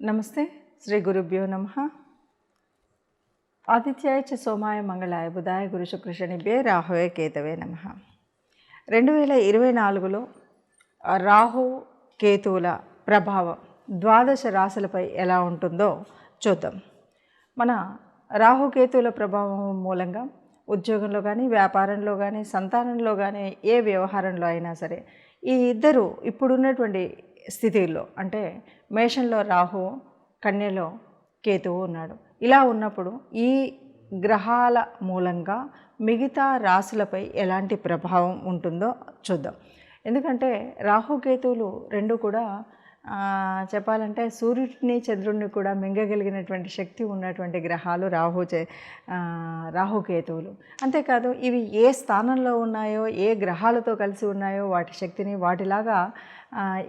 నమస్తే. శ్రీ గురుభ్యో నమః. ఆదిత్యాయ చ సోమాయ మంగళాయ బుధాయ గురు శుక్ర శనిభ్యే రాహవే కేతవే నమః. 2024లో రాహు కేతువుల ప్రభావం ద్వాదశ రాశులపై ఎలా ఉంటుందో చూద్దాం. మన రాహుకేతువుల ప్రభావం మూలంగా ఉద్యోగంలో కానీ, వ్యాపారంలో కానీ, సంతానంలో కానీ, ఏ వ్యవహారంలో అయినా సరే ఈ ఇద్దరు ఇప్పుడున్నటువంటి స్థితిలో అంటే మేషంలో రాహు, కన్యలో కేతువు ఉన్నాడు. ఇలా ఉన్నప్పుడు ఈ గ్రహాల మూలంగా మిగతా రాశులపై ఎలాంటి ప్రభావం ఉంటుందో చూద్దాం. ఎందుకంటే రాహుకేతువులు రెండు కూడా చెప్పాలంటే సూర్యుడిని చంద్రుడిని కూడా మింగగలిగినటువంటి శక్తి ఉన్నటువంటి గ్రహాలు రాహుకేతువులు. అంతేకాదు ఇవి ఏ స్థానంలో ఉన్నాయో, ఏ గ్రహాలతో కలిసి ఉన్నాయో వాటి శక్తిని వాటిలాగా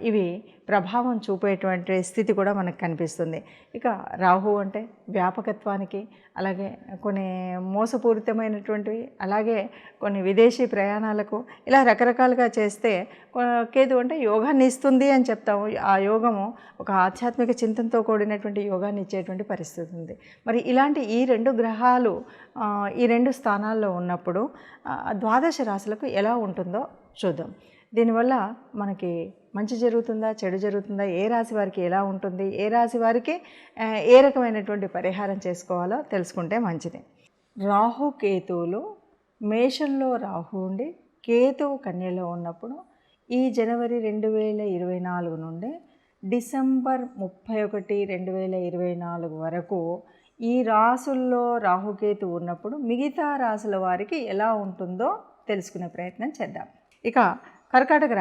ఇవి ప్రభావం చూపేటువంటి స్థితి కూడా మనకు కనిపిస్తుంది. ఇక రాహు అంటే వ్యాపకత్వానికి, అలాగే కొన్ని మోసపూరితమైనటువంటివి, అలాగే కొన్ని విదేశీ ప్రయాణాలకు ఇలా రకరకాలుగా చేస్తే, కేతు అంటే యోగాన్ని ఇస్తుంది అని చెప్తాము. ఆ యోగము ఒక ఆధ్యాత్మిక చింతనతో కూడినటువంటి యోగాన్ని ఇచ్చేటువంటి పరిస్థితి ఉంది. మరి ఇలాంటి ఈ రెండు గ్రహాలు ఈ రెండు స్థానాల్లో ఉన్నప్పుడు ద్వాదశ రాశులకు ఎలా ఉంటుందో చూద్దాం. దీనివల్ల మనకి మంచి జరుగుతుందా, చెడు జరుగుతుందా, ఏ రాశి వారికి ఎలా ఉంటుంది, ఏ రాశి వారికి ఏ రకమైనటువంటి పరిహారం చేసుకోవాలో తెలుసుకుంటే మంచిది. రాహుకేతువులు మేషంలో రాహు ఉండి కేతువు కన్యలో ఉన్నప్పుడు ఈ జనవరి 2024 నుండి డిసెంబర్ 31, 2024 వరకు ఈ రాశుల్లో రాహుకేతు ఉన్నప్పుడు మిగతా రాశుల వారికి ఎలా ఉంటుందో తెలుసుకునే ప్రయత్నం చేద్దాం. ఇక కర్కాటక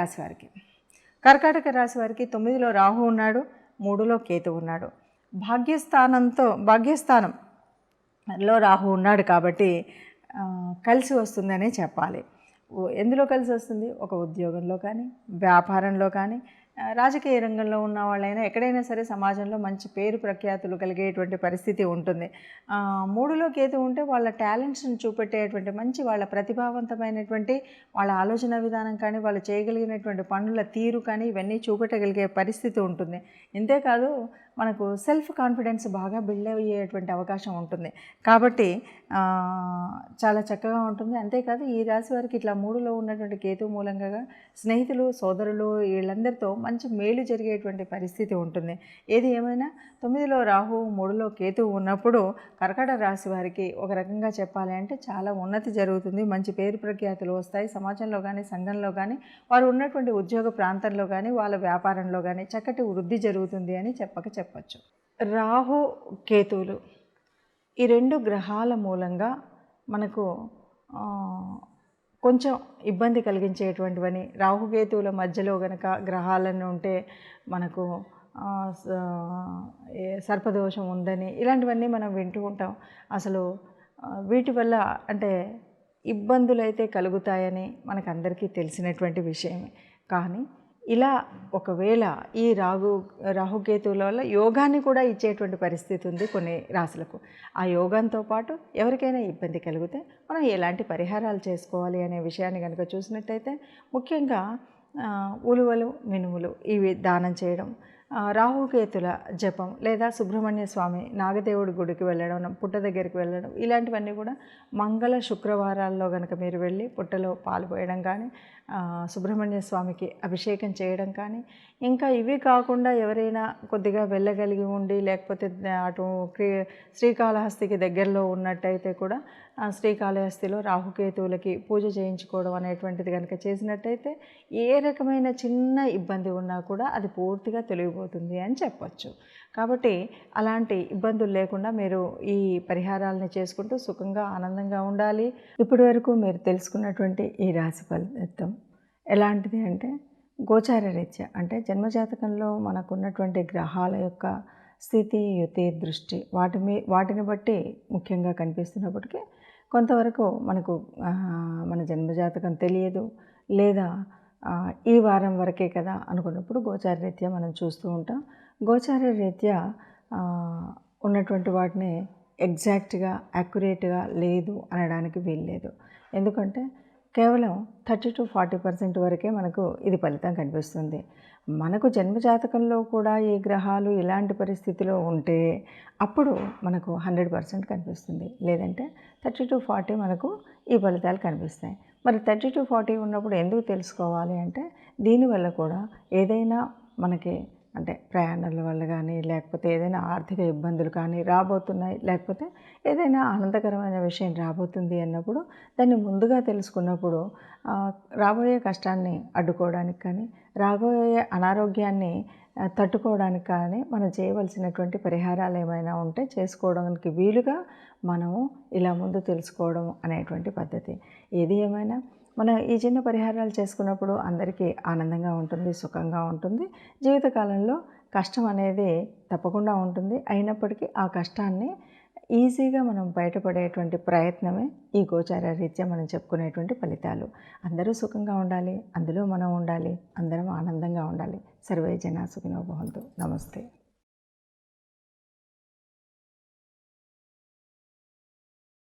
రాశి వారికి 9లో రాహు ఉన్నాడు, 3లో కేతు ఉన్నాడు. భాగ్యస్థానంలో రాహు ఉన్నాడు కాబట్టి కలిసి వస్తుందనే చెప్పాలి. ఎందులో కలిసి వస్తుంది? ఒక ఉద్యోగంలో కానీ, వ్యాపారంలో కానీ, రాజకీయ రంగంలో ఉన్న వాళ్ళైనా ఎక్కడైనా సరే సమాజంలో మంచి పేరు ప్రఖ్యాతులు కలిగేటువంటి పరిస్థితి ఉంటుంది. 3లో కేతు ఉంటే వాళ్ళ టాలెంట్స్ని చూపెట్టేటువంటి మంచి వాళ్ళ ప్రతిభావంతమైనటువంటి వాళ్ళ ఆలోచన విధానం కానీ, వాళ్ళు చేయగలిగినటువంటి పనుల తీరు కానీ ఇవన్నీ చూపెట్టగలిగే పరిస్థితి ఉంటుంది. ఇంతేకాదు మనకు సెల్ఫ్ కాన్ఫిడెన్స్ బాగా బిల్డ్ అయ్యేటువంటి అవకాశం ఉంటుంది. కాబట్టి చాలా చక్కగా ఉంటుంది. అంతేకాదు ఈ రాశి వారికి ఇట్లా 3లో ఉన్నటువంటి కేతు మూలంగా స్నేహితులు, సోదరులు వీళ్ళందరితో మంచి మేలు జరిగేటువంటి పరిస్థితి ఉంటుంది. ఏది ఏమైనా 9లో రాహు, 3లో కేతు ఉన్నప్పుడు కర్కాటక రాశి వారికి ఒక రకంగా చెప్పాలి అంటే చాలా ఉన్నతి జరుగుతుంది. మంచి పేరు ప్రఖ్యాతులు వస్తాయి. సమాజంలో కానీ, సంఘంలో కానీ, వారు ఉన్నటువంటి ఉద్యోగ ప్రాంతంలో కానీ, వాళ్ళ వ్యాపారంలో కానీ చక్కటి వృద్ధి జరుగుతుంది అని చెప్పచ్చు. రాహు కేతువులు ఈ రెండు గ్రహాల మూలంగా మనకు కొంచెం ఇబ్బంది కలిగించేటువంటివని, రాహుకేతువుల మధ్యలో గనక గ్రహాలను ఉంటే మనకు సర్పదోషం ఉందని ఇలాంటివన్నీ మనం వింటూ ఉంటాం. అసలు వీటి వల్ల అంటే ఇబ్బందులు అయితే కలుగుతాయని మనకందరికీ తెలిసినటువంటి విషయమే. కానీ ఇలా ఒకవేళ ఈ రాహుకేతువుల వల్ల యోగాన్ని కూడా ఇచ్చేటువంటి పరిస్థితి ఉంది కొన్ని రాశులకు. ఆ యోగంతో పాటు ఎవరికైనా ఇబ్బంది కలిగితే మనం ఎలాంటి పరిహారాలు చేసుకోవాలి అనే విషయాన్ని కనుక చూసినట్టయితే ముఖ్యంగా ఉలువలు, మినుములు ఇవి దానం చేయడం, రాహుకేతుల జపం, లేదా సుబ్రహ్మణ్య స్వామి నాగదేవుడి గుడికి వెళ్ళడం, పుట్ట దగ్గరికి వెళ్ళడం, ఇలాంటివన్నీ కూడా మంగళ శుక్రవారాల్లో కనుక మీరు వెళ్ళి పుట్టలో పాలు పోయడం కానీ, సుబ్రహ్మణ్య స్వామికి అభిషేకం చేయడం కానీ, ఇంకా ఇవి కాకుండా ఎవరైనా కొద్దిగా వెళ్ళగలిగి ఉండి లేకపోతే అటు శ్రీకాళహస్తికి దగ్గరలో ఉన్నట్టయితే కూడా శ్రీకాళహస్తిలో రాహుకేతువులకి పూజ చేయించుకోవడం అనేటువంటిది కనుక చేసినట్టయితే ఏ రకమైన చిన్న ఇబ్బంది ఉన్నా కూడా అది పూర్తిగా తొలగిపోతుంది అని చెప్పచ్చు. కాబట్టి అలాంటి ఇబ్బందులు లేకుండా మీరు ఈ పరిహారాలను చేసుకుంటూ సుఖంగా, ఆనందంగా ఉండాలి. ఇప్పటి వరకు మీరు తెలుసుకున్నటువంటి ఈ రాశి ఫలితం ఎలాంటిది అంటే గోచార రీత్యా అంటే జన్మజాతకంలో మనకున్నటువంటి గ్రహాల యొక్క స్థితి, యుతి, దృష్టి వాటిని బట్టి ముఖ్యంగా కనిపిస్తున్నప్పటికీ కొంతవరకు మనకు మన జన్మజాతకం తెలియదు, లేదా ఈ వారం వరకే కదా అనుకున్నప్పుడు గోచార రీత్యా మనం చూస్తూ ఉంటాం. గోచార రీత్యా ఉన్నటువంటి వాటిని ఎగ్జాక్ట్గా, యాక్యురేట్గా లేదు అనడానికి వీల్లేదు. ఎందుకంటే కేవలం 30 to 40% వరకే మనకు ఇది ఫలితం కనిపిస్తుంది. మనకు జన్మజాతకంలో కూడా ఈ గ్రహాలు ఇలాంటి పరిస్థితిలో ఉంటే అప్పుడు మనకు 100% కనిపిస్తుంది. లేదంటే 30-40 మనకు ఈ ఫలితాలు కనిపిస్తాయి. మరి 30-40 ఉన్నప్పుడు ఎందుకు తెలుసుకోవాలి అంటే దీనివల్ల కూడా ఏదైనా మనకి అంటే ప్రయాణాల వల్ల కానీ, లేకపోతే ఏదైనా ఆర్థిక ఇబ్బందులు కానీ రాబోతున్నాయి, లేకపోతే ఏదైనా ఆనందకరమైన విషయం రాబోతుంది అన్నప్పుడు దాన్ని ముందుగా తెలుసుకున్నప్పుడు రాబోయే కష్టాన్ని అడ్డుకోవడానికి కానీ, రాబోయే అనారోగ్యాన్ని తట్టుకోవడానికి కానీ మనం చేయవలసినటువంటి పరిహారాలు ఏమైనా ఉంటే చేసుకోవడానికి వీలుగా మనము ఇలా ముందు తెలుసుకోవడం అనేటువంటి పద్ధతి. ఏది ఏమైనా మనం ఈ చిన్న పరిహారాలు చేసుకున్నప్పుడు అందరికీ ఆనందంగా ఉంటుంది, సుఖంగా ఉంటుంది. జీవితకాలంలో కష్టం అనేది తప్పకుండా ఉంటుంది. అయినప్పటికీ ఆ కష్టాన్ని ఈజీగా మనం బయటపడేటువంటి ప్రయత్నమే ఈ గోచార రీత్యా మనం చెప్పుకునేటువంటి ఫలితాలు. అందరూ సుఖంగా ఉండాలి, అందులో మనం ఉండాలి, అందరం ఆనందంగా ఉండాలి. సర్వే జనా సుఖినో భవంతు. నమస్తే.